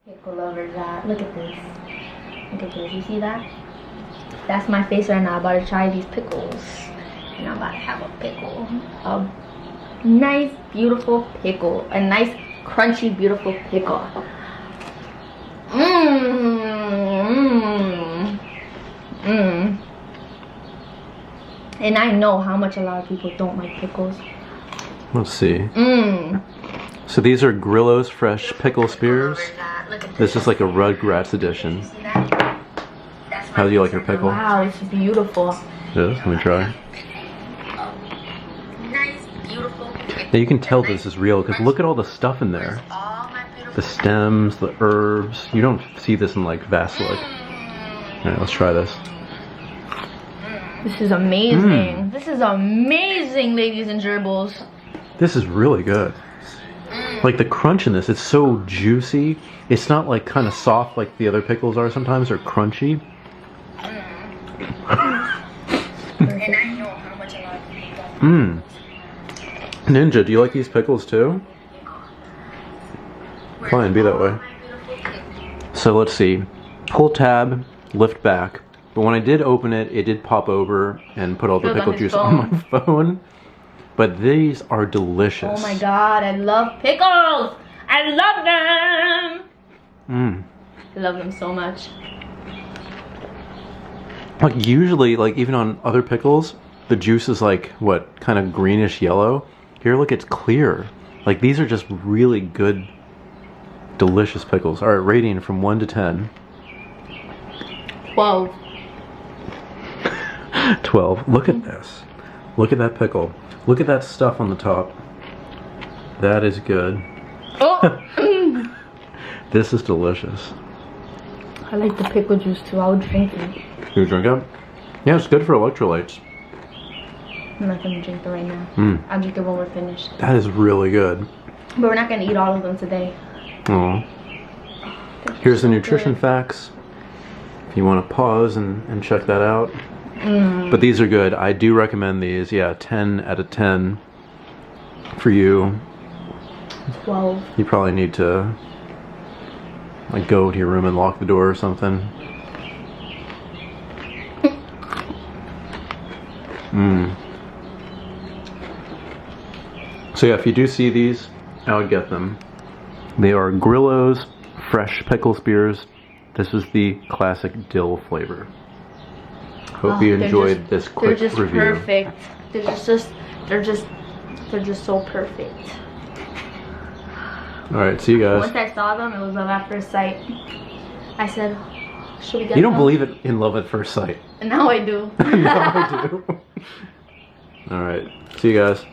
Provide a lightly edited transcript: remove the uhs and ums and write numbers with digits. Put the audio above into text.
Pickle lover that. Look at this. Look at this. You see that? That's my face right now. I'm about to try these pickles. And I'm about to have a pickle. A nice, beautiful pickle. A nice, crunchy, beautiful pickle. And I know how much a lot of people don't like pickles. Let's see. So these are Grillo's fresh pickle spears. This is like a Rugrats edition. How do you like your pickle? Wow, it's beautiful. Yes, let me try. Nice, beautiful. Now you can tell this is real because look at all the stuff in there. The stems, the herbs. You don't see this in like Vaseline. Alright, let's try this. This is amazing. This is amazing, ladies and gerbils. This is really good. Like the crunch in this, it's so juicy. It's not like kind of soft like the other pickles are sometimes. They're crunchy. And I know how much I like them. Ninja, do you like these pickles too? Fine, be that way. So let's see. Pull tab, lift back. But when I did open it, it did pop over and put all the pickle juice on my phone. But these are delicious. Oh my god, I love pickles! I love them! I love them so much. Like usually, like even on other pickles, the juice is like, what, kind of greenish yellow. Here, look, it's clear. Like these are just really good, delicious pickles. All right, rating from 1 to 10. 12. 12. Look at this. Look at that pickle. Look at that stuff on the top. That is good. Oh! This is delicious. I like the pickle juice too. I would drink it. You drink it? Yeah, it's good for electrolytes. I'm not gonna drink it right now. I'll drink it when we're finished. That is really good. But we're not gonna eat all of them today. Aw. Here's the nutrition facts. If you want to pause and check that out. But these are good. I do recommend these. Yeah, 10 out of 10 for you. 12. You probably need to like go to your room and lock the door or something. So yeah, if you do see these, I would get them. They are Grillo's fresh pickle spears. This is the classic dill flavor. Hope you enjoyed this quick review. They're just perfect. They're just so perfect. All right, see you guys. Once I saw them, it was love at first sight. I said, should we get You don't them? believe it in love at first sight. And now I do. Now I do. All right, see you guys.